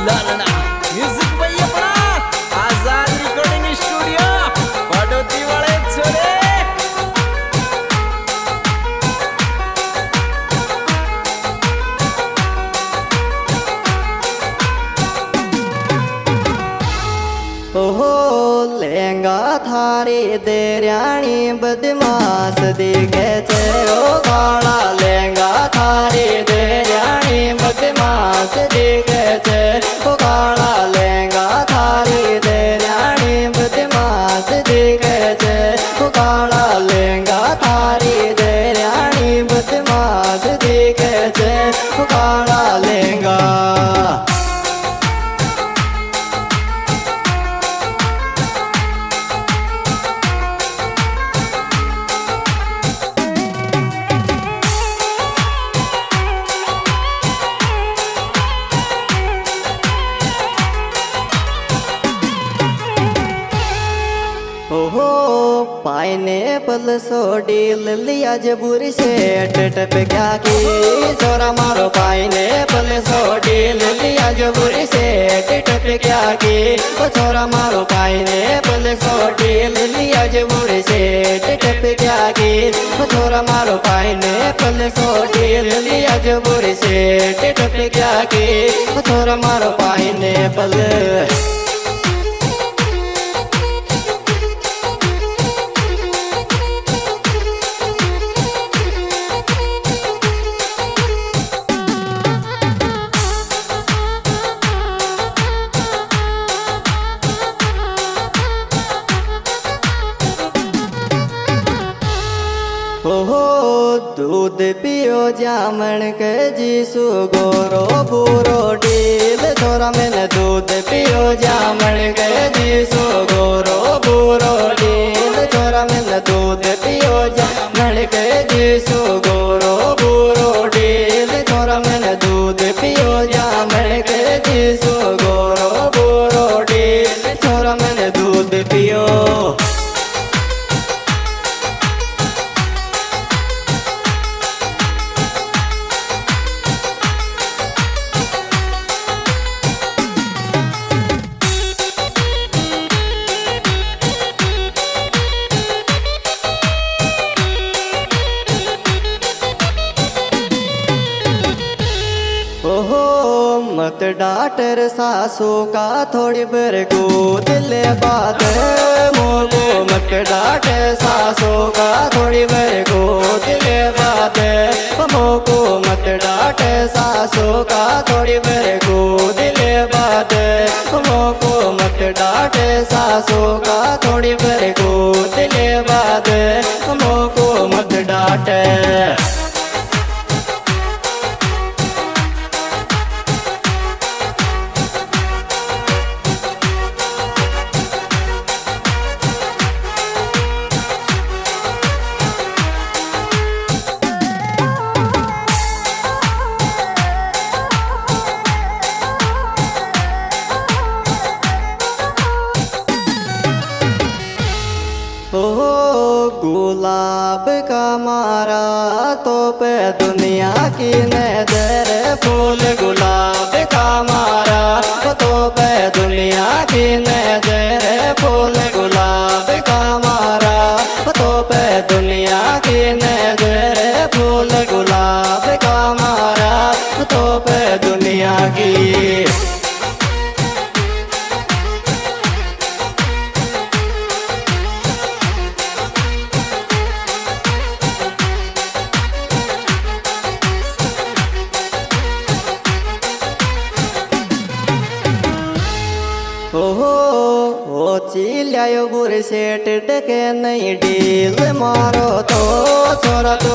लालना म्यूजिक भैया अपना आजाद रिकॉर्डिंग स्टूडियो बड़ोती वाले छोरे। ओहो लहंगा थारी देराणी बदमाश दिखे छे ओ काला लहंगा थारी देराणी बदमाश दिखे छे ओ काला लहंगा थारी देराणी बदमाश दिखे छे ओ काला लहंगा थारी देराणी बदमाश दिखे छे ओ काला लहंगा। ओहो पाइनएप्पल सोडी लिया जबूरी से टप क्या की छोरा मारो पाइनएप्पल सोडी लिया जबूरी से टप क्या की ओ छोरा मारो पाइनएप्पल सोडी लिया जबूरी से टप क्या की ओ छोरा मारो पाइनएप्पल सोडी लिया जबूरी से टप क्या की ओ छोरा मारो पाइनएप्पल। ओहो दूध पियो जामन के जीसु गोरो बूरो डील छोरा मैंने दूध पियो जामन के जीसु गोरो बूरो डील छोरा मैंने दूध पियो जामन के जीसु गोरो बूरो डील छोरा मैंने दूध पियो जामन के जीसु गोरो बूरो डील छोरा मैंने दूध पियो। ओहो मत डाटर सासू का थोड़ी बर कूद ले बात मोगो मत डाट सासू का थोड़ी बर कूद ले बात मोको मत डाट सासू का थोड़ी बर कूद ले बात मोको मत डाट सासू का थोड़ी बर कूद ले बात मोको मत डाट। ओहो गुलाब का मारा तो पे दुनिया की नजर फूल गुलाब का मारा तो पे दुनिया की नजर फूल गुलाब का मारा तो पे दुनिया की नजर फूल गुलाब का मारा तो पे दुनिया की। ओहो ओ चिल्लायो बुर सेट डके नहीं डील मारो तो छोरा तो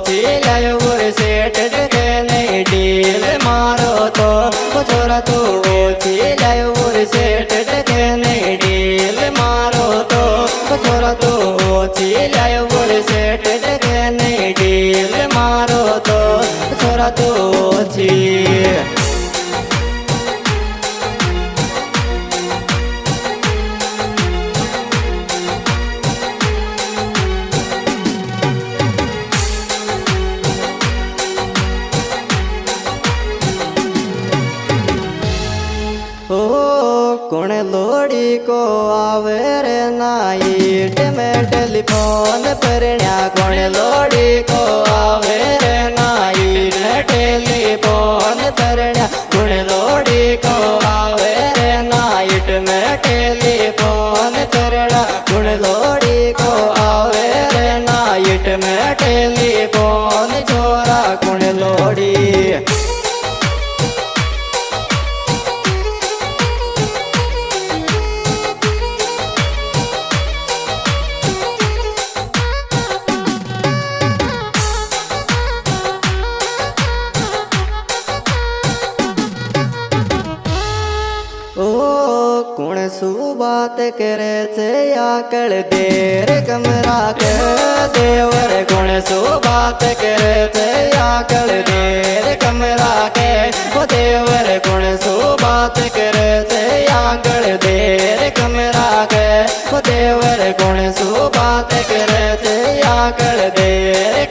चिल्लायो बुर सेट डके नहीं डील मारो तो छोरा तो चिल्लायो बुर सेट डके नहीं डील मारो तो छोरा तो चिल्लायो बुर सेट डके नहीं डील मारो तो छोरा तो को आवे रे नाइट में टेलीफोन परण्या कोण लोड़ी को आवे रे नाइट में टेलीफोन परण्या कोण लोड़ी को आवे रे नाइट में टेलीफोन परण्या कोण लोड़ी को आवे रे नाइट में टेलीफोन छोरा कोण लोड़ी ओ कुण सु बात करे छे आकल देर कमरा के देवर कुण सु बात करे छे आकल देर कमरा के ओ देवर कुण सु बात करे छे आकल देर कमरा के ओ देवर कुण सु बात करे छे आकल देर